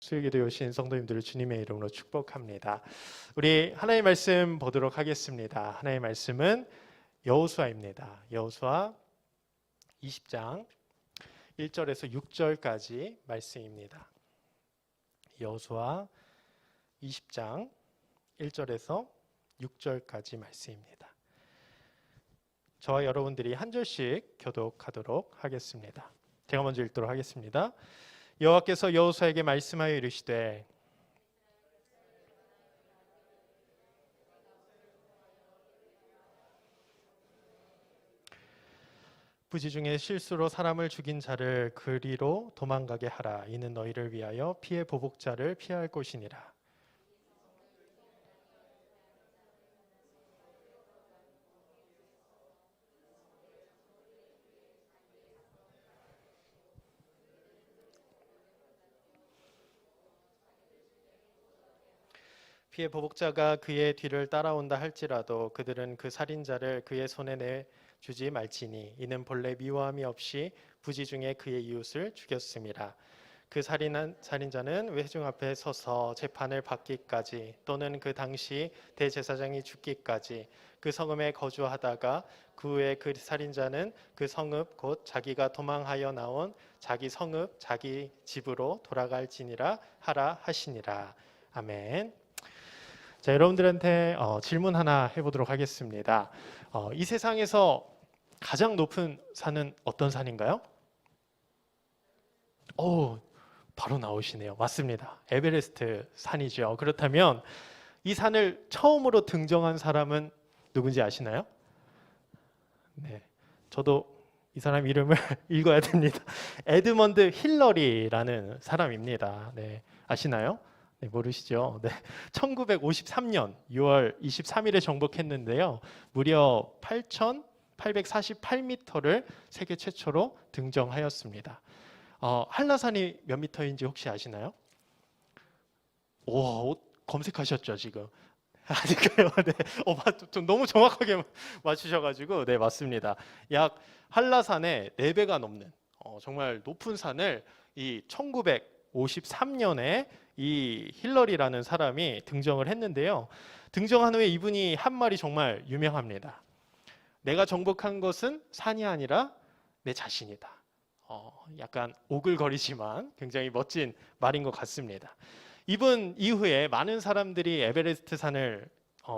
수요기도에 오신 성도님들을 주님의 이름으로 축복합니다. 우리 하나님의 말씀 보도록 하겠습니다. 하나님의 말씀은 여호수아입니다. 여호수아 20장 1절에서 6절까지 말씀입니다. 여호수아 20장 1절에서 6절까지 말씀입니다. 저와 여러분들이 한 절씩 교독하도록 하겠습니다. 제가 먼저 읽도록 하겠습니다. 여호와께서 여호수아에게 말씀하여 이르시되 부지 중에 실수로 사람을 죽인 자를 그리로 도망가게 하라. 이는 너희를 위하여 피의 보복자를 피할 곳이니라. 피의 보복자가 그의 뒤를 따라온다 할지라도 그들은 그 살인자를 그의 손에 내주지 말지니 이는 본래 미워함이 없이 부지 중에 그의 이웃을 죽였음이라. 그 살인자는 회중 앞에 서서 재판을 받기까지 또는 그 당시 대제사장이 죽기까지 그 성읍에 거주하다가 그 후에 그 살인자는 그 성읍 곧 자기가 도망하여 나온 자기 성읍 자기 집으로 돌아갈지니라 하라 하시니라. 아멘. 자, 여러분들한테 질문 하나 해보도록 하겠습니다. 이 세상에서 가장 높은 산은 어떤 산인가요? 바로 나오시네요. 맞습니다. 에베레스트 산이죠. 그렇다면 이 산을 처음으로 등정한 사람은 누군지 아시나요? 네, 저도 이 사람 이름을 읽어야 됩니다. 에드먼드 힐러리라는 사람입니다. 네, 아시나요? 네, 모르시죠? 네, 1953년 6월 23일에 정복했는데요. 무려 8,848m를 세계 최초로 등정하였습니다. 한라산이 몇 미터인지 혹시 아시나요? 오, 검색하셨죠, 지금? 아니까요. 네, 좀 너무 정확하게 맞추셔가지고, 네, 맞습니다. 약 한라산의 4배가 넘는 정말 높은 산을 이 1953년에 이 힐러리라는 사람이 등정을 했는데요. 등정한 후에 이분이 한 말이 정말 유명합니다. 내가 정복한 것은 산이 아니라 내 자신이다. 약간 오글거리지만 굉장히 멋진 말인 것 같습니다. 이분 이후에 많은 사람들이 에베레스트 산을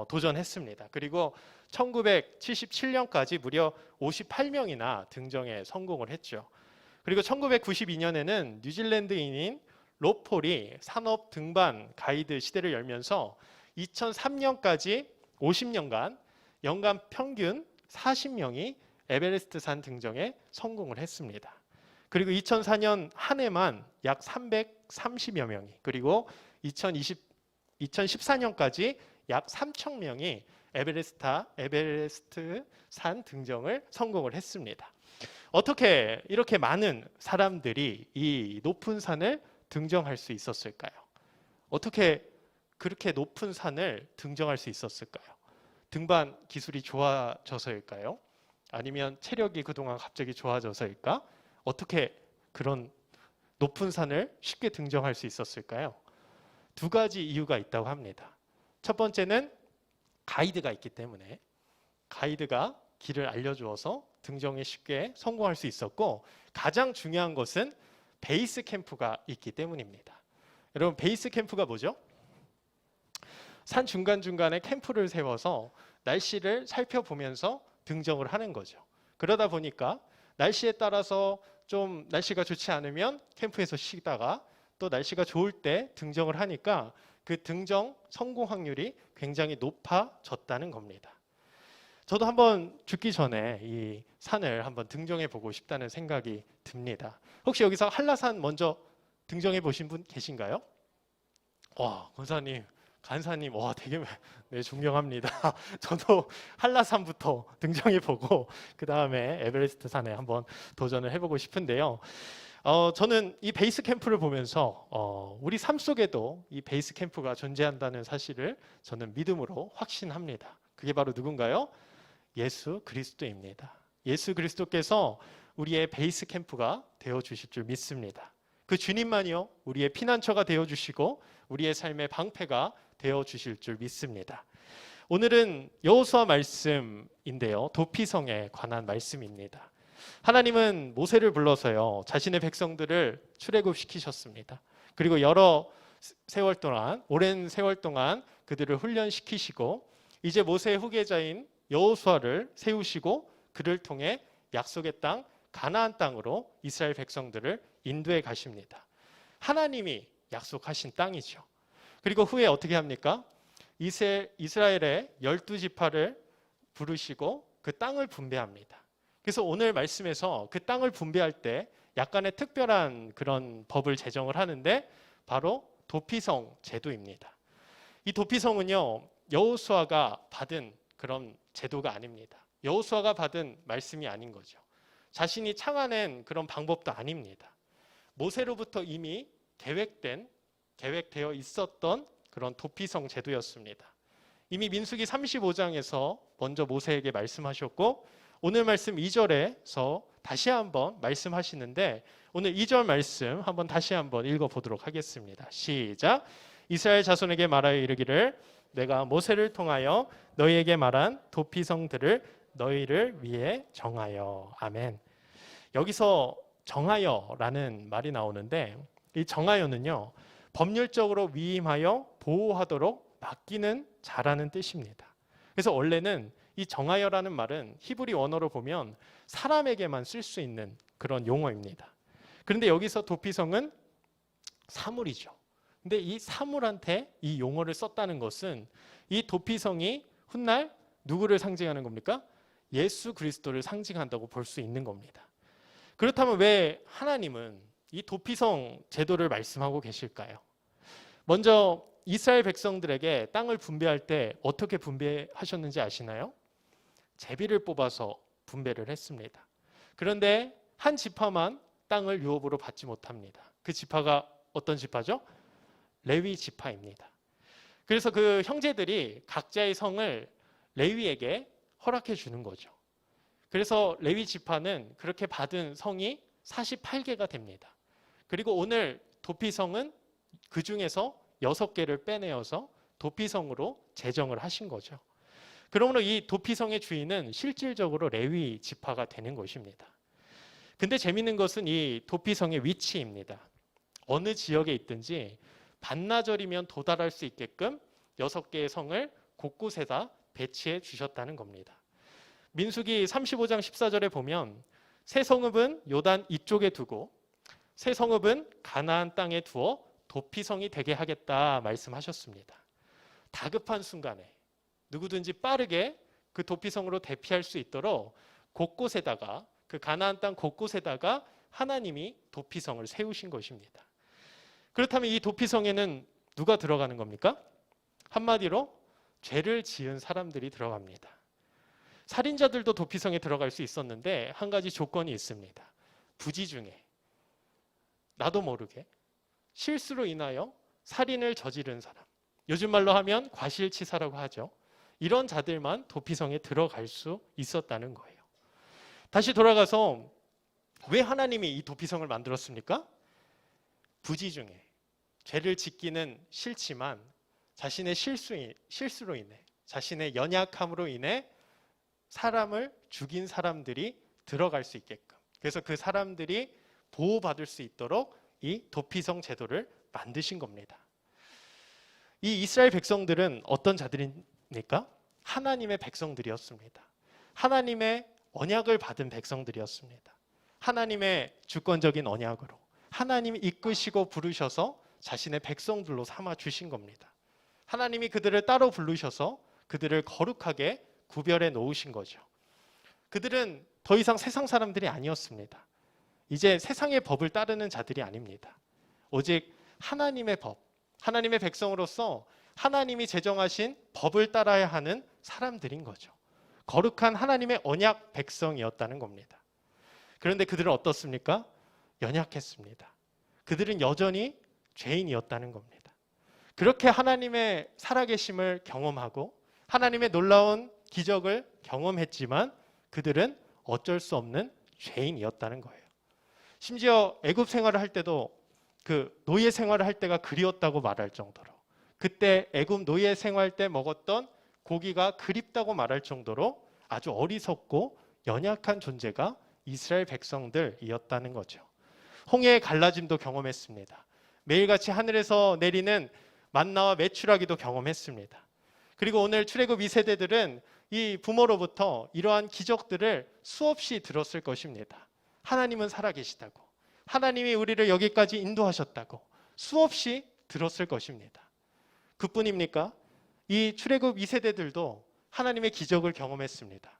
도전했습니다. 그리고 1977년까지 무려 58명이나 등정에 성공을 했죠. 그리고 1992년에는 뉴질랜드인인 로폴이 산업 등반 가이드 시대를 열면서 2003년까지 50년간 연간 평균 40명이 에베레스트 산 등정에 성공을 했습니다. 그리고 2004년 한 해만 약 330여 명이, 그리고 2014년까지 약 3,000명이 에베레스트 산 등정을 성공을 했습니다. 어떻게 이렇게 많은 사람들이 이 높은 산을 등정할 수 있었을까요? 어떻게 그렇게 높은 산을 등정할 수 있었을까요? 등반 기술이 좋아져서일까요? 아니면 체력이 그동안 갑자기 좋아져서일까? 어떻게 그런 높은 산을 쉽게 등정할 수 있었을까요? 2가지 이유가 있다고 합니다. 첫 번째는 가이드가 있기 때문에, 가이드가 길을 알려주어서 등정에 쉽게 성공할 수 있었고, 가장 중요한 것은 베이스 캠프가 있기 때문입니다. 여러분, 베이스 캠프가 뭐죠? 산 중간중간에 캠프를 세워서 날씨를 살펴보면서 등정을 하는 거죠. 그러다 보니까 날씨에 따라서 좀 날씨가 좋지 않으면 캠프에서 쉬다가 또 날씨가 좋을 때 등정을 하니까 그 등정 성공 확률이 굉장히 높아졌다는 겁니다. 저도 한번 죽기 전에 이 산을 한번 등정해 보고 싶다는 생각이 듭니다. 혹시 여기서 한라산 먼저 등정해 보신 분 계신가요? 와, 권사님, 간사님, 와, 되게 네, 존경합니다. 저도 한라산부터 등정해 보고 그 다음에 에베레스트 산에 한번 도전을 해보고 싶은데요. 저는 이 베이스 캠프를 보면서 우리 삶 속에도 이 베이스 캠프가 존재한다는 사실을 저는 믿음으로 확신합니다. 그게 바로 누군가요? 예수 그리스도입니다. 예수 그리스도께서 우리의 베이스 캠프가 되어 주실 줄 믿습니다. 그 주님만이요 우리의 피난처가 되어주시고 우리의 삶의 방패가 되어주실 줄 믿습니다. 오늘은 여호수아 말씀인데요, 도피성에 관한 말씀입니다. 하나님은 모세를 불러서요 자신의 백성들을 출애굽시키셨습니다. 그리고 여러 세월 동안, 오랜 세월 동안 그들을 훈련시키시고 이제 모세의 후계자인 여호수아를 세우시고 그를 통해 약속의 땅 가나안 땅으로 이스라엘 백성들을 인도해 가십니다. 하나님이 약속하신 땅이죠. 그리고 후에 어떻게 합니까? 이스라엘의 12지파를 부르시고 그 땅을 분배합니다. 그래서 오늘 말씀에서 그 땅을 분배할 때 약간의 특별한 그런 법을 제정을 하는데 바로 도피성 제도입니다. 이 도피성은요 여호수아가 받은 그런 제도가 아닙니다. 여호수아가 받은 말씀이 아닌 거죠. 자신이 창안한 그런 방법도 아닙니다. 모세로부터 이미 계획되어 있었던 그런 도피성 제도였습니다. 이미 민수기 35장에서 먼저 모세에게 말씀하셨고 오늘 말씀 2절에서 다시 한번 말씀하시는데 오늘 2절 말씀 한번 다시 한번 읽어보도록 하겠습니다. 시작. 이스라엘 자손에게 말하여 이르기를 내가 모세를 통하여 너희에게 말한 도피성들을 너희를 위해 정하여. 아멘. 여기서 정하여라는 말이 나오는데 이 정하여는요 법률적으로 위임하여 보호하도록 맡기는 자라는 뜻입니다. 그래서 원래는 이 정하여라는 말은 히브리 원어로 보면 사람에게만 쓸 수 있는 그런 용어입니다. 그런데 여기서 도피성은 사물이죠. 근데 이 사물한테 이 용어를 썼다는 것은 이 도피성이 훗날 누구를 상징하는 겁니까? 예수 그리스도를 상징한다고 볼 수 있는 겁니다. 그렇다면 왜 하나님은 이 도피성 제도를 말씀하고 계실까요? 먼저 이스라엘 백성들에게 땅을 분배할 때 어떻게 분배하셨는지 아시나요? 제비를 뽑아서 분배를 했습니다. 그런데 한 지파만 땅을 유업으로 받지 못합니다. 그 지파가 어떤 지파죠? 레위 지파입니다. 그래서 그 형제들이 각자의 성을 레위에게 허락해 주는 거죠. 그래서 레위 지파는 그렇게 받은 성이 48개가 됩니다. 그리고 오늘 도피성은 그 중에서 6개를 빼내어서 도피성으로 제정을 하신 거죠. 그러므로 이 도피성의 주인은 실질적으로 레위 지파가 되는 것입니다. 근데 재밌는 것은 이 도피성의 위치입니다. 어느 지역에 있든지 반나절이면 도달할 수 있게끔 6개의 성을 곳곳에다 배치해 주셨다는 겁니다. 민수기 35장 14절에 보면 새 성읍은 요단 이쪽에 두고 새 성읍은 가나안 땅에 두어 도피성이 되게 하겠다 말씀하셨습니다. 다급한 순간에 누구든지 빠르게 그 도피성으로 대피할 수 있도록 곳곳에다가 그 가나안 땅 곳곳에다가 하나님이 도피성을 세우신 것입니다. 그렇다면 이 도피성에는 누가 들어가는 겁니까? 한마디로 죄를 지은 사람들이 들어갑니다. 살인자들도 도피성에 들어갈 수 있었는데 한 가지 조건이 있습니다. 부지 중에 나도 모르게 실수로 인하여 살인을 저지른 사람, 요즘 말로 하면 과실치사라고 하죠. 이런 자들만 도피성에 들어갈 수 있었다는 거예요. 다시 돌아가서 왜 하나님이 이 도피성을 만들었습니까? 부지 중에 죄를 짓기는 싫지만 자신의 실수로 인해 자신의 연약함으로 인해 사람을 죽인 사람들이 들어갈 수 있게끔, 그래서 그 사람들이 보호받을 수 있도록 이 도피성 제도를 만드신 겁니다. 이 이스라엘 백성들은 어떤 자들입니까? 하나님의 백성들이었습니다. 하나님의 언약을 받은 백성들이었습니다. 하나님의 주권적인 언약으로 하나님이 이끄시고 부르셔서 자신의 백성들로 삼아 주신 겁니다. 하나님이 그들을 따로 부르셔서 그들을 거룩하게 구별해 놓으신 거죠. 그들은 더 이상 세상 사람들이 아니었습니다. 이제 세상의 법을 따르는 자들이 아닙니다. 오직 하나님의 법, 하나님의 백성으로서 하나님이 제정하신 법을 따라야 하는 사람들인 거죠. 거룩한 하나님의 언약 백성이었다는 겁니다. 그런데 그들은 어떻습니까? 연약했습니다. 그들은 여전히 죄인이었다는 겁니다. 그렇게 하나님의 살아계심을 경험하고 하나님의 놀라운 기적을 경험했지만 그들은 어쩔 수 없는 죄인이었다는 거예요. 심지어 애굽 생활을 할 때도 그 노예 생활을 할 때가 그리웠다고 말할 정도로, 그때 애굽 노예 생활 때 먹었던 고기가 그립다고 말할 정도로 아주 어리석고 연약한 존재가 이스라엘 백성들이었다는 거죠. 홍해의 갈라짐도 경험했습니다. 매일같이 하늘에서 내리는 만나와 메추라기도 경험했습니다. 그리고 오늘 출애굽 2세대들은 이 부모로부터 이러한 기적들을 수없이 들었을 것입니다. 하나님은 살아계시다고, 하나님이 우리를 여기까지 인도하셨다고 수없이 들었을 것입니다. 그뿐입니까? 이 출애굽 2세대들도 하나님의 기적을 경험했습니다.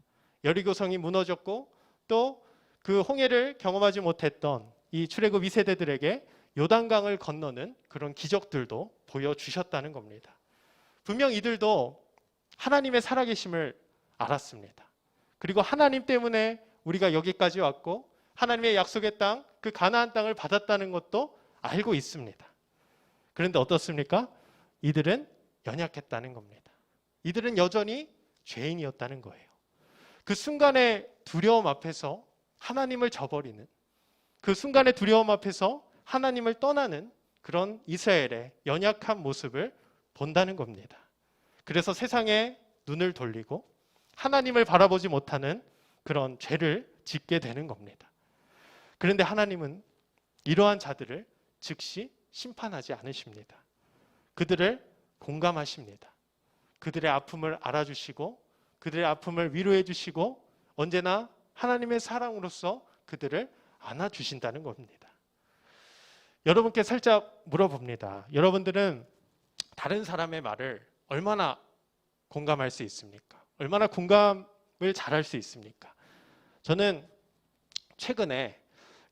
여리고성이 무너졌고 또 그 홍해를 경험하지 못했던 이 출애굽 2세대들에게 요단강을 건너는 그런 기적들도 보여주셨다는 겁니다. 분명 이들도 하나님의 살아계심을 알았습니다. 그리고 하나님 때문에 우리가 여기까지 왔고 하나님의 약속의 땅, 그 가나안 땅을 받았다는 것도 알고 있습니다. 그런데 어떻습니까? 이들은 연약했다는 겁니다. 이들은 여전히 죄인이었다는 거예요. 그 순간의 두려움 앞에서 하나님을 저버리는, 그 순간의 두려움 앞에서 하나님을 떠나는 그런 이스라엘의 연약한 모습을 본다는 겁니다. 그래서 세상에 눈을 돌리고 하나님을 바라보지 못하는 그런 죄를 짓게 되는 겁니다. 그런데 하나님은 이러한 자들을 즉시 심판하지 않으십니다. 그들을 공감하십니다. 그들의 아픔을 알아주시고 그들의 아픔을 위로해 주시고 언제나 하나님의 사랑으로서 그들을 안아주신다는 겁니다. 여러분께 살짝 물어봅니다. 여러분들은 다른 사람의 말을 얼마나 공감할 수 있습니까? 얼마나 공감을 잘할 수 있습니까? 저는 최근에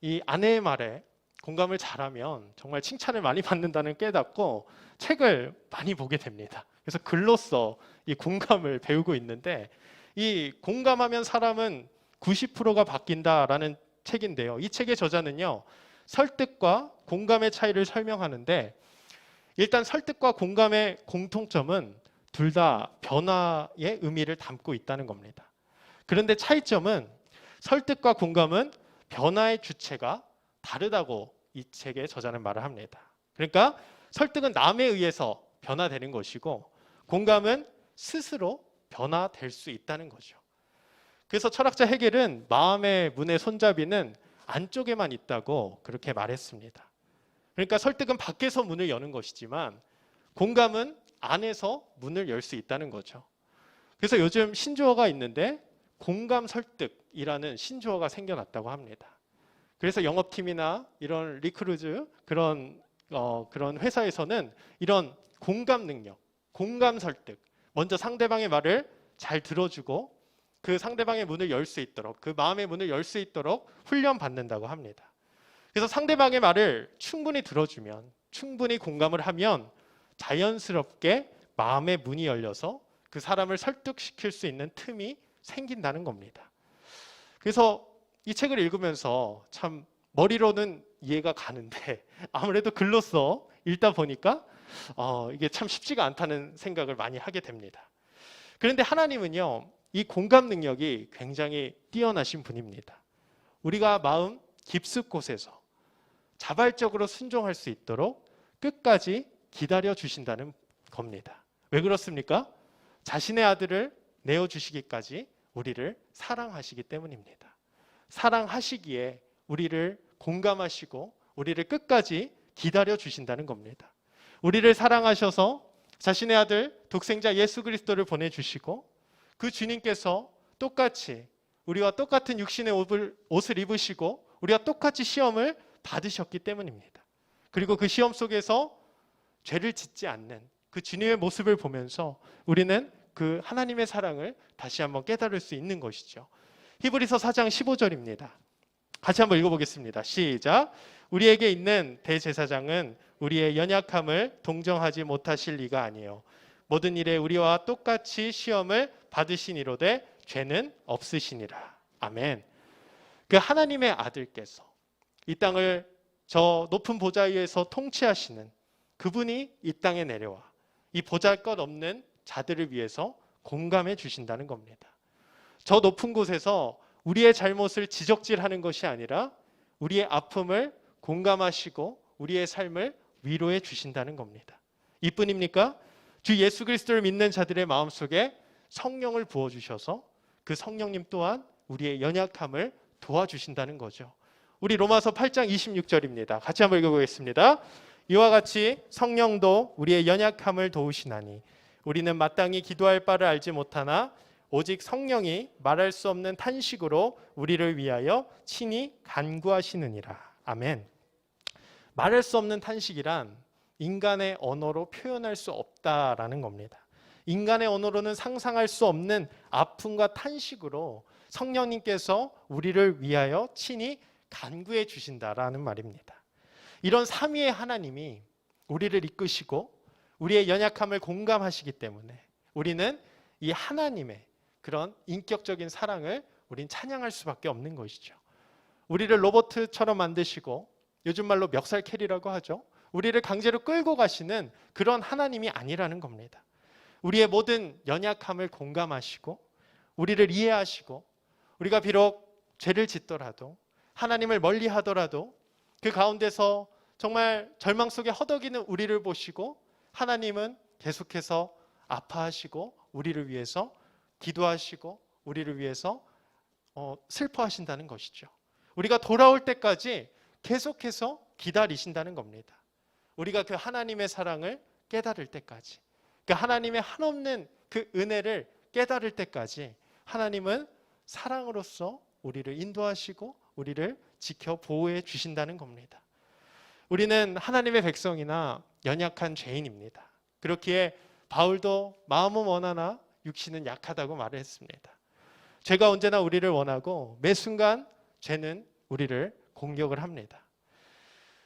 이 아내의 말에 공감을 잘하면 정말 칭찬을 많이 받는다는 깨닫고 책을 많이 보게 됩니다. 그래서 글로써 이 공감을 배우고 있는데, 이 공감하면 사람은 90%가 바뀐다라는 책인데요. 이 책의 저자는요, 설득과 공감의 차이를 설명하는데, 일단 설득과 공감의 공통점은 둘 다 변화의 의미를 담고 있다는 겁니다. 그런데 차이점은 설득과 공감은 변화의 주체가 다르다고 이 책의 저자는 말을 합니다. 그러니까 설득은 남에 의해서 변화되는 것이고 공감은 스스로 변화될 수 있다는 거죠. 그래서 철학자 헤겔은 마음의 문의 손잡이는 안쪽에만 있다고 그렇게 말했습니다. 그러니까 설득은 밖에서 문을 여는 것이지만 공감은 안에서 문을 열 수 있다는 거죠. 그래서 요즘 신조어가 있는데 공감 설득이라는 신조어가 생겨났다고 합니다. 그래서 영업팀이나 이런 리크루즈 그런 회사에서는 이런 공감 능력, 공감 설득, 먼저 상대방의 말을 잘 들어주고 그 상대방의 문을 열 수 있도록, 그 마음의 문을 열 수 있도록 훈련받는다고 합니다. 그래서 상대방의 말을 충분히 들어주면, 충분히 공감을 하면 자연스럽게 마음의 문이 열려서 그 사람을 설득시킬 수 있는 틈이 생긴다는 겁니다. 그래서 이 책을 읽으면서 참 머리로는 이해가 가는데 아무래도 글로써 읽다 보니까 이게 참 쉽지가 않다는 생각을 많이 하게 됩니다. 그런데 하나님은요, 이 공감 능력이 굉장히 뛰어나신 분입니다. 우리가 마음 깊숙 곳에서 자발적으로 순종할 수 있도록 끝까지 기다려 주신다는 겁니다. 왜 그렇습니까? 자신의 아들을 내어주시기까지 우리를 사랑하시기 때문입니다. 사랑하시기에 우리를 공감하시고 우리를 끝까지 기다려 주신다는 겁니다. 우리를 사랑하셔서 자신의 아들 독생자 예수 그리스도를 보내주시고 그 주님께서 똑같이 우리와 똑같은 육신의 옷을 입으시고 우리와 똑같이 시험을 받으셨기 때문입니다. 그리고 그 시험 속에서 죄를 짓지 않는 그 주님의 모습을 보면서 우리는 그 하나님의 사랑을 다시 한번 깨달을 수 있는 것이죠. 히브리서 4장 15절입니다. 같이 한번 읽어보겠습니다. 시작. 우리에게 있는 대제사장은 우리의 연약함을 동정하지 못하실 리가 아니에요. 모든 일에 우리와 똑같이 시험을 받으시니로되 죄는 없으시니라. 아멘. 그 하나님의 아들께서 이 땅을 저 높은 보좌 위에서 통치하시는 그분이 이 땅에 내려와 이 보잘것없는 자들을 위해서 공감해 주신다는 겁니다. 저 높은 곳에서 우리의 잘못을 지적질하는 것이 아니라 우리의 아픔을 공감하시고 우리의 삶을 위로해 주신다는 겁니다. 이뿐입니까? 주 예수 그리스도를 믿는 자들의 마음속에 성령을 부어주셔서 그 성령님 또한 우리의 연약함을 도와주신다는 거죠. 우리 로마서 8장 26절입니다. 같이 한번 읽어보겠습니다. 이와 같이 성령도 우리의 연약함을 도우시나니 우리는 마땅히 기도할 바를 알지 못하나 오직 성령이 말할 수 없는 탄식으로 우리를 위하여 친히 간구하시느니라. 아멘. 말할 수 없는 탄식이란 인간의 언어로 표현할 수 없다라는 겁니다. 인간의 언어로는 상상할 수 없는 아픔과 탄식으로 성령님께서 우리를 위하여 친히 간구해 주신다라는 말입니다. 이런 삼위의 하나님이 우리를 이끄시고 우리의 연약함을 공감하시기 때문에 우리는 이 하나님의 그런 인격적인 사랑을 우린 찬양할 수밖에 없는 것이죠. 우리를 로봇처럼 만드시고 요즘 말로 멱살 캐리라고 하죠. 우리를 강제로 끌고 가시는 그런 하나님이 아니라는 겁니다. 우리의 모든 연약함을 공감하시고 우리를 이해하시고 우리가 비록 죄를 짓더라도 하나님을 멀리 하더라도 그 가운데서 정말 절망 속에 허덕이는 우리를 보시고 하나님은 계속해서 아파하시고 우리를 위해서 기도하시고 우리를 위해서 슬퍼하신다는 것이죠. 우리가 돌아올 때까지 계속해서 기다리신다는 겁니다. 우리가 그 하나님의 사랑을 깨달을 때까지, 그 하나님의 한없는 그 은혜를 깨달을 때까지 하나님은 사랑으로서 우리를 인도하시고 우리를 지켜 보호해 주신다는 겁니다. 우리는 하나님의 백성이나 연약한 죄인입니다. 그렇기에 바울도 마음은 원하나 육신은 약하다고 말을 했습니다. 죄가 언제나 우리를 원하고 매 순간 죄는 우리를 공격을 합니다.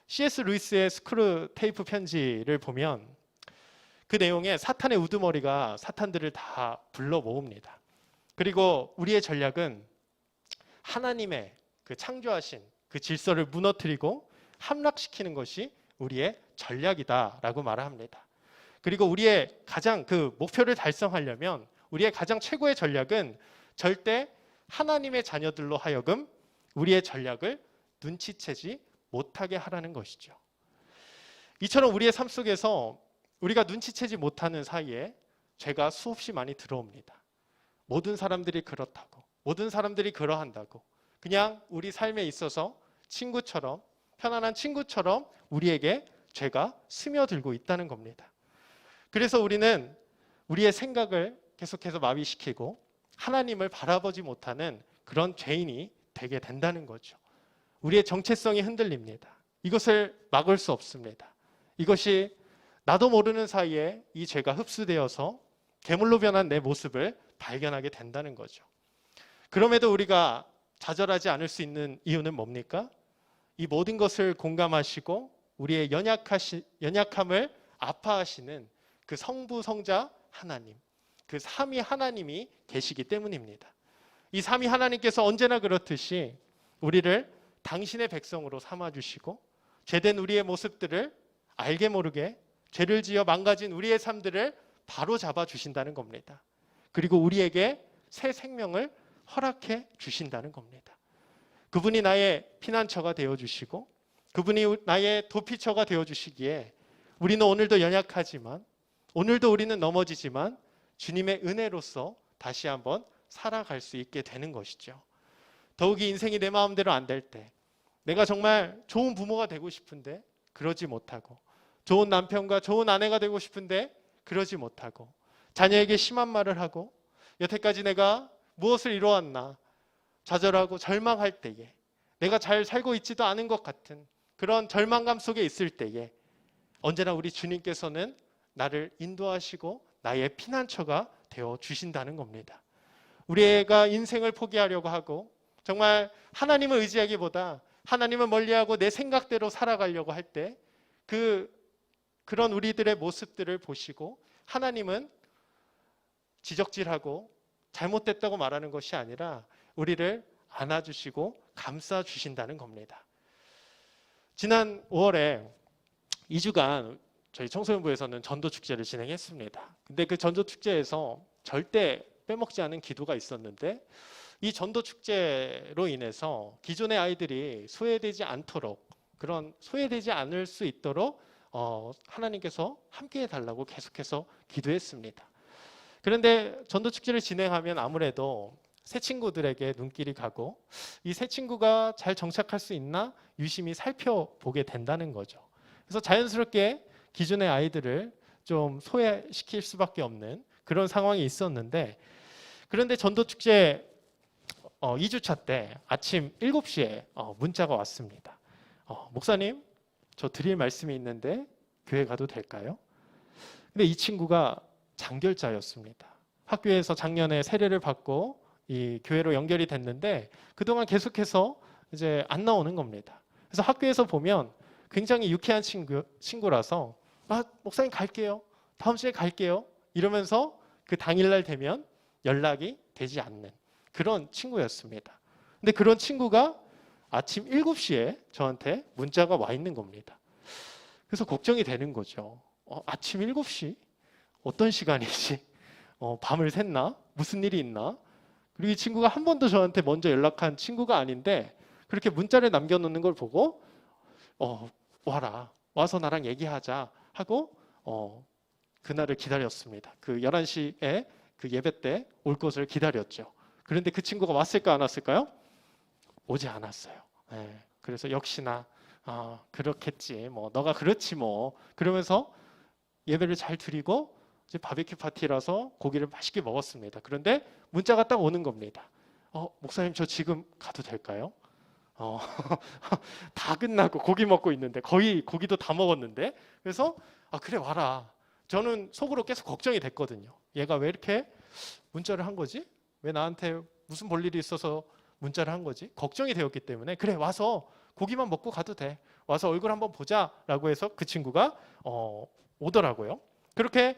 C.S. 루이스의 스크루 테이프 편지를 보면 그 내용에 사탄의 우두머리가 사탄들을 다 불러 모읍니다. 그리고 우리의 전략은 하나님의 그 창조하신 그 질서를 무너뜨리고 함락시키는 것이 우리의 전략이다라고 말을 합니다. 그리고 우리의 가장 그 목표를 달성하려면 우리의 가장 최고의 전략은 절대 하나님의 자녀들로 하여금 우리의 전략을 눈치채지 못하게 하라는 것이죠. 이처럼 우리의 삶 속에서 우리가 눈치채지 못하는 사이에 죄가 수없이 많이 들어옵니다. 모든 사람들이 그렇다고, 모든 사람들이 그러한다고, 그냥 우리 삶에 있어서 친구처럼, 편안한 친구처럼 우리에게 죄가 스며들고 있다는 겁니다. 그래서 우리는 우리의 생각을 계속해서 마비시키고 하나님을 바라보지 못하는 그런 죄인이 되게 된다는 거죠. 우리의 정체성이 흔들립니다. 이것을 막을 수 없습니다. 이것이 나도 모르는 사이에 이 죄가 흡수되어서 괴물로 변한 내 모습을 발견하게 된다는 거죠. 그럼에도 우리가 좌절하지 않을 수 있는 이유는 뭡니까? 이 모든 것을 공감하시고 우리의 연약함을 아파하시는 그 성부, 성자 하나님, 그 삼위 하나님이 계시기 때문입니다. 이 삼위 하나님께서 언제나 그렇듯이 우리를 당신의 백성으로 삼아주시고 죄된 우리의 모습들을 알게 모르게 죄를 지어 망가진 우리의 삶들을 바로 잡아주신다는 겁니다. 그리고 우리에게 새 생명을 허락해 주신다는 겁니다. 그분이 나의 피난처가 되어주시고 그분이 나의 도피처가 되어주시기에 우리는 오늘도 연약하지만 오늘도 우리는 넘어지지만 주님의 은혜로서 다시 한번 살아갈 수 있게 되는 것이죠. 더욱이 인생이 내 마음대로 안 될 때 내가 정말 좋은 부모가 되고 싶은데 그러지 못하고 좋은 남편과 좋은 아내가 되고 싶은데 그러지 못하고 자녀에게 심한 말을 하고 여태까지 내가 무엇을 이루었나 좌절하고 절망할 때에 내가 잘 살고 있지도 않은 것 같은 그런 절망감 속에 있을 때에 언제나 우리 주님께서는 나를 인도하시고 나의 피난처가 되어 주신다는 겁니다. 우리가 인생을 포기하려고 하고 정말 하나님을 의지하기보다 하나님을 멀리하고 내 생각대로 살아가려고 할 때 그런 우리들의 모습들을 보시고 하나님은 지적질하고 잘못됐다고 말하는 것이 아니라 우리를 안아주시고 감싸주신다는 겁니다. 지난 5월에 2주간 저희 청소년부에서는 전도축제를 진행했습니다. 근데 그 전도축제에서 절대 빼먹지 않은 기도가 있었는데 이 전도축제로 인해서 기존의 아이들이 소외되지 않도록 그런 소외되지 않을 수 있도록 하나님께서 함께 해달라고 계속해서 기도했습니다. 그런데 전도축제를 진행하면 아무래도 새 친구들에게 눈길이 가고 이 새 친구가 잘 정착할 수 있나 유심히 살펴보게 된다는 거죠. 그래서 자연스럽게 기존의 아이들을 좀 소외시킬 수밖에 없는 그런 상황이 있었는데, 그런데 전도축제 2주차 때 아침 7시에 문자가 왔습니다. 목사님, 저 드릴 말씀이 있는데 교회 가도 될까요? 근데 이 친구가 장결자였습니다. 학교에서 작년에 세례를 받고 이 교회로 연결이 됐는데 그동안 계속해서 이제 안 나오는 겁니다. 그래서 학교에서 보면 굉장히 유쾌한 친구라서 목사님 갈게요. 다음 주에 갈게요. 이러면서 그 당일날 되면 연락이 되지 않는 그런 친구였습니다. 근데 그런 친구가 아침 7시에 저한테 문자가 와 있는 겁니다. 그래서 걱정이 되는 거죠. 아침 7시? 어떤 시간이지? 밤을 샜나? 무슨 일이 있나? 그리고 이 친구가 한 번도 저한테 먼저 연락한 친구가 아닌데 그렇게 문자를 남겨놓는 걸 보고 와라. 와서 나랑 얘기하자 하고 그날을 기다렸습니다. 그 11시에 그 예배 때 올 것을 기다렸죠. 그런데 그 친구가 왔을까 안 왔을까요? 오지 않았어요. 네, 그래서 역시나 그렇겠지. 뭐 너가 그렇지 뭐. 그러면서 예배를 잘 드리고 이제 바비큐 파티라서 고기를 맛있게 먹었습니다. 그런데 문자가 딱 오는 겁니다. 목사님 저 지금 가도 될까요? 다 끝나고 고기 먹고 있는데 거의 고기도 다 먹었는데 그래서 그래 와라. 저는 속으로 계속 걱정이 됐거든요. 얘가 왜 이렇게 문자를 한 거지? 왜 나한테 무슨 볼일이 있어서 문자를 한 거지? 걱정이 되었기 때문에 그래 와서 고기만 먹고 가도 돼. 와서 얼굴 한번 보자라고 해서 그 친구가 오더라고요. 그렇게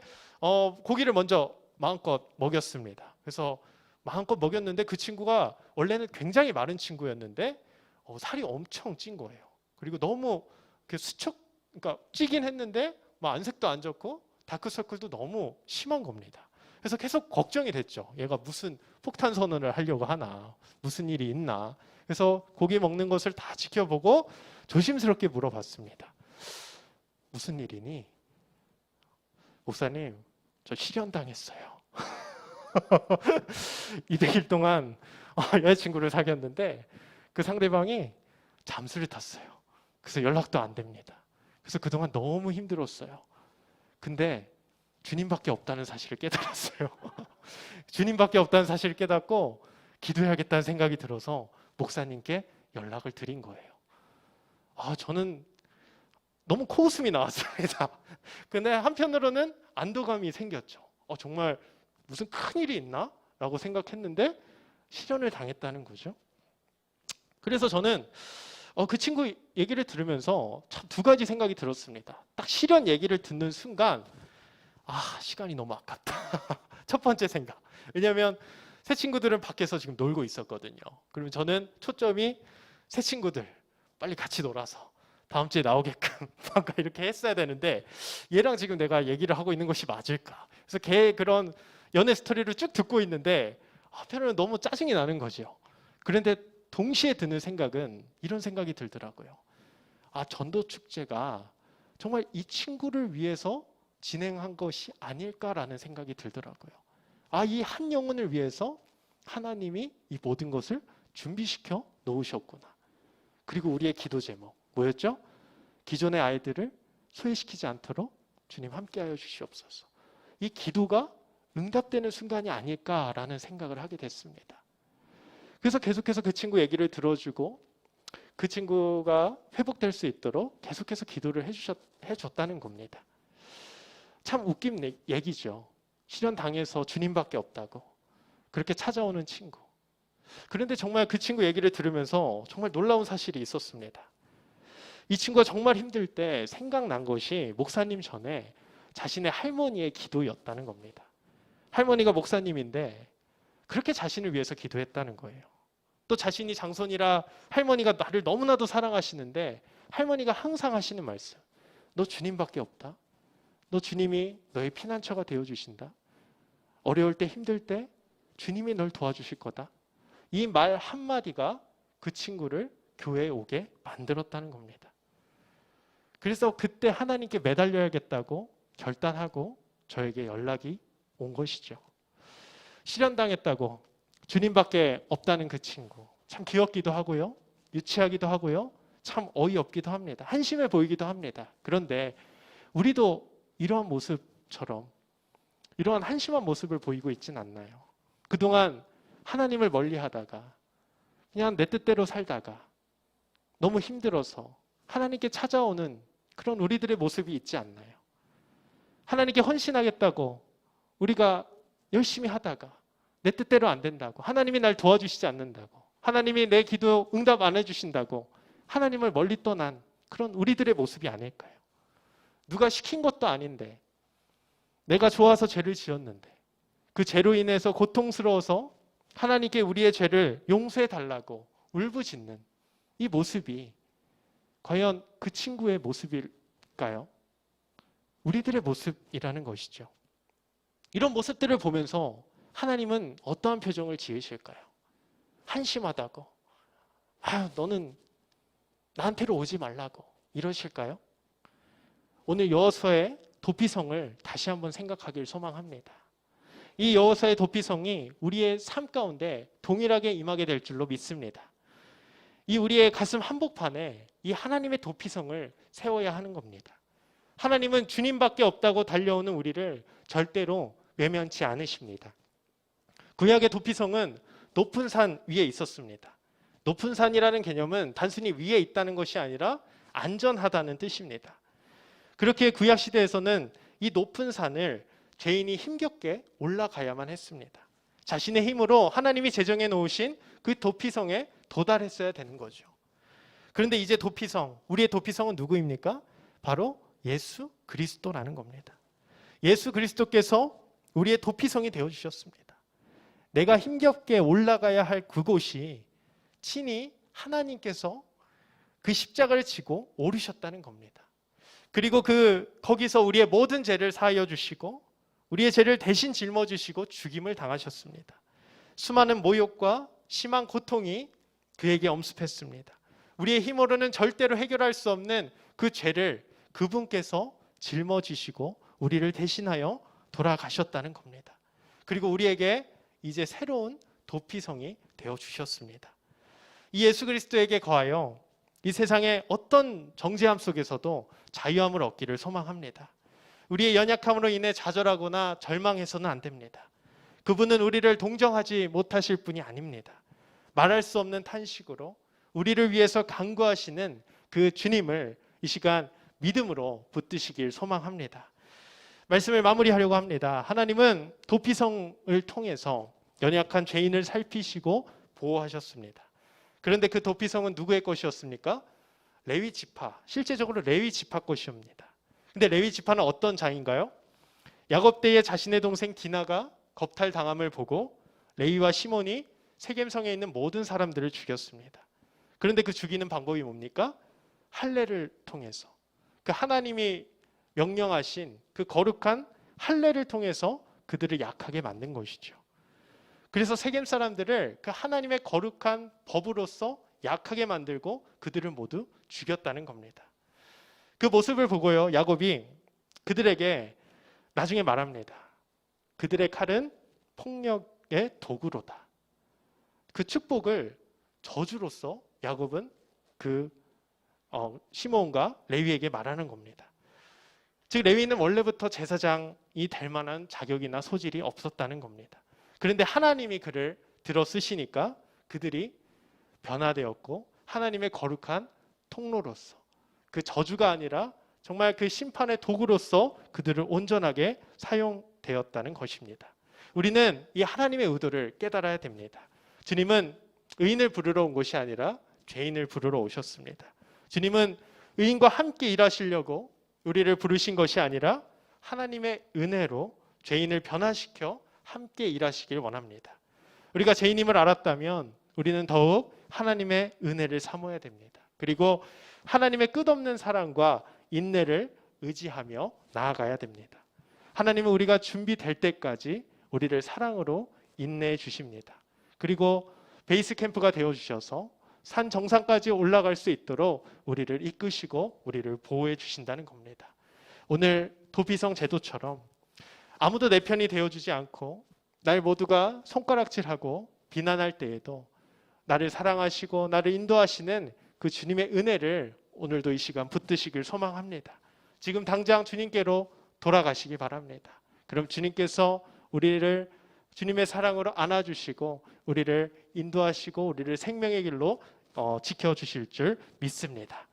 고기를 먼저 마음껏 먹였습니다. 그래서 마음껏 먹였는데 그 친구가 원래는 굉장히 마른 친구였는데 살이 엄청 찐 거예요. 그리고 너무 그러니까 찌긴 했는데 뭐 안색도 안 좋고 다크서클도 너무 심한 겁니다. 그래서 계속 걱정이 됐죠. 얘가 무슨 폭탄 선언을 하려고 하나, 무슨 일이 있나. 그래서 고기 먹는 것을 다 지켜보고 조심스럽게 물어봤습니다. 무슨 일이니? 목사님, 저 실연당했어요. 200일 동안 여자친구를 사귀었는데 그 상대방이 잠수를 탔어요. 그래서 연락도 안 됩니다. 그래서 그동안 너무 힘들었어요. 근데 주님밖에 없다는 사실을 깨달았어요. 주님밖에 없다는 사실을 깨닫고 기도해야겠다는 생각이 들어서 목사님께 연락을 드린 거예요. 저는 너무 코웃음이 나왔습니다. 근데 한편으로는 안도감이 생겼죠. 정말 무슨 큰일이 있나? 라고 생각했는데 실연을 당했다는 거죠. 그래서 저는 그 친구 얘기를 들으면서 참 두 가지 생각이 들었습니다. 딱 실연 얘기를 듣는 순간 시간이 너무 아깝다. 첫 번째 생각. 왜냐하면 새 친구들은 밖에서 지금 놀고 있었거든요. 그러면 저는 초점이 새 친구들 빨리 같이 놀아서 다음 주에 나오게끔 뭔가 이렇게 했어야 되는데 얘랑 지금 내가 얘기를 하고 있는 것이 맞을까? 그래서 걔 그런 연애 스토리를 쭉 듣고 있는데 한편으로는 너무 짜증이 나는 거죠. 그런데 동시에 드는 생각은 이런 생각이 들더라고요. 전도축제가 정말 이 친구를 위해서 진행한 것이 아닐까라는 생각이 들더라고요. 이 한 영혼을 위해서 하나님이 이 모든 것을 준비시켜 놓으셨구나. 그리고 우리의 기도 제목 뭐였죠? 기존의 아이들을 소외시키지 않도록 주님 함께하여 주시옵소서. 이 기도가 응답되는 순간이 아닐까라는 생각을 하게 됐습니다. 그래서 계속해서 그 친구 얘기를 들어주고 그 친구가 회복될 수 있도록 계속해서 기도를 해줬다는 겁니다. 참 웃긴 얘기죠. 실연당해서 주님밖에 없다고 그렇게 찾아오는 친구. 그런데 정말 그 친구 얘기를 들으면서 정말 놀라운 사실이 있었습니다. 이 친구가 정말 힘들 때 생각난 것이 목사님 전에 자신의 할머니의 기도였다는 겁니다. 할머니가 목사님인데 그렇게 자신을 위해서 기도했다는 거예요. 또 자신이 장손이라 할머니가 나를 너무나도 사랑하시는데 할머니가 항상 하시는 말씀. 너 주님밖에 없다. 너 주님이 너의 피난처가 되어주신다. 어려울 때 힘들 때 주님이 널 도와주실 거다. 이 말 한마디가 그 친구를 교회에 오게 만들었다는 겁니다. 그래서 그때 하나님께 매달려야겠다고 결단하고 저에게 연락이 온 것이죠. 실현당했다고 주님밖에 없다는 그 친구, 참 귀엽기도 하고요, 유치하기도 하고요, 참 어이없기도 합니다. 한심해 보이기도 합니다. 그런데 우리도 이러한 모습처럼 이러한 한심한 모습을 보이고 있진 않나요? 그동안 하나님을 멀리하다가 그냥 내 뜻대로 살다가 너무 힘들어서 하나님께 찾아오는 그런 우리들의 모습이 있지 않나요? 하나님께 헌신하겠다고 우리가 열심히 하다가 내 뜻대로 안 된다고, 하나님이 날 도와주시지 않는다고, 하나님이 내 기도 응답 안 해주신다고 하나님을 멀리 떠난 그런 우리들의 모습이 아닐까요? 누가 시킨 것도 아닌데 내가 좋아서 죄를 지었는데 그 죄로 인해서 고통스러워서 하나님께 우리의 죄를 용서해 달라고 울부짖는 이 모습이 과연 그 친구의 모습일까요? 우리들의 모습이라는 것이죠. 이런 모습들을 보면서 하나님은 어떠한 표정을 지으실까요? 한심하다고, 너는 나한테로 오지 말라고 이러실까요? 오늘 여호수아의 도피성을 다시 한번 생각하길 소망합니다. 이 여호수아의 도피성이 우리의 삶 가운데 동일하게 임하게 될 줄로 믿습니다. 이 우리의 가슴 한복판에 이 하나님의 도피성을 세워야 하는 겁니다. 하나님은 주님밖에 없다고 달려오는 우리를 절대로 외면치 않으십니다. 구약의 도피성은 높은 산 위에 있었습니다. 높은 산이라는 개념은 단순히 위에 있다는 것이 아니라 안전하다는 뜻입니다. 그렇게 구약 시대에서는 이 높은 산을 죄인이 힘겹게 올라가야만 했습니다. 자신의 힘으로 하나님이 제정해 놓으신 그 도피성에 도달했어야 되는 거죠. 그런데 이제 도피성, 우리의 도피성은 누구입니까? 바로 예수 그리스도라는 겁니다. 예수 그리스도께서 우리의 도피성이 되어주셨습니다. 내가 힘겹게 올라가야 할 그곳이 친히 하나님께서 그 십자가를 지고 오르셨다는 겁니다. 그리고 거기서 우리의 모든 죄를 사하여 주시고 우리의 죄를 대신 짊어지시고 죽임을 당하셨습니다. 수많은 모욕과 심한 고통이 그에게 엄습했습니다. 우리의 힘으로는 절대로 해결할 수 없는 그 죄를 그분께서 짊어지시고 우리를 대신하여 돌아가셨다는 겁니다. 그리고 우리에게 이제 새로운 도피성이 되어주셨습니다. 이 예수 그리스도에게 거하여 이 세상의 어떤 정죄함 속에서도 자유함을 얻기를 소망합니다. 우리의 연약함으로 인해 좌절하거나 절망해서는 안 됩니다. 그분은 우리를 동정하지 못하실 분이 아닙니다. 말할 수 없는 탄식으로 우리를 위해서 간구하시는 그 주님을 이 시간 믿음으로 붙드시길 소망합니다. 말씀을 마무리하려고 합니다. 하나님은 도피성을 통해서 연약한 죄인을 살피시고 보호하셨습니다. 그런데 그 도피성은 누구의 것이었습니까? 레위 지파, 실제적으로 레위 지파 것이옵니다. 근데 레위 지파는 어떤 자인가요? 야곱 때에 자신의 동생 디나가 겁탈당함을 보고 레위와 시몬이 세겜성에 있는 모든 사람들을 죽였습니다. 그런데 그 죽이는 방법이 뭡니까? 할례를 통해서, 그 하나님이 명령하신 그 거룩한 할례를 통해서 그들을 약하게 만든 것이죠. 그래서 세겜 사람들을 그 하나님의 거룩한 법으로서 약하게 만들고 그들을 모두 죽였다는 겁니다. 그 모습을 보고요, 야곱이 그들에게 나중에 말합니다. 그들의 칼은 폭력의 도구로다. 그 축복을 저주로서 야곱은 시몬과 레위에게 말하는 겁니다. 즉 레위는 원래부터 제사장이 될 만한 자격이나 소질이 없었다는 겁니다. 그런데 하나님이 그를 들어 쓰시니까 그들이 변화되었고 하나님의 거룩한 통로로서, 그 저주가 아니라 정말 그 심판의 도구로서 그들을 온전하게 사용되었다는 것입니다. 우리는 이 하나님의 의도를 깨달아야 됩니다. 주님은 의인을 부르러 온 것이 아니라 죄인을 부르러 오셨습니다. 주님은 의인과 함께 일하시려고 우리를 부르신 것이 아니라 하나님의 은혜로 죄인을 변화시켜 함께 일하시길 원합니다. 우리가 죄인임을 알았다면 우리는 더욱 하나님의 은혜를 사모해야 됩니다. 그리고 하나님의 끝없는 사랑과 인내를 의지하며 나아가야 됩니다. 하나님은 우리가 준비될 때까지 우리를 사랑으로 인내해 주십니다. 그리고 베이스 캠프가 되어주셔서 산 정상까지 올라갈 수 있도록 우리를 이끄시고 우리를 보호해 주신다는 겁니다. 오늘 도피성 제도처럼 아무도 내 편이 되어주지 않고 날 모두가 손가락질하고 비난할 때에도 나를 사랑하시고 나를 인도하시는 그 주님의 은혜를 오늘도 이 시간 붙드시길 소망합니다. 지금 당장 주님께로 돌아가시기 바랍니다. 그럼 주님께서 우리를 주님의 사랑으로 안아주시고 우리를 인도하시고 우리를 생명의 길로 지켜주실 줄 믿습니다.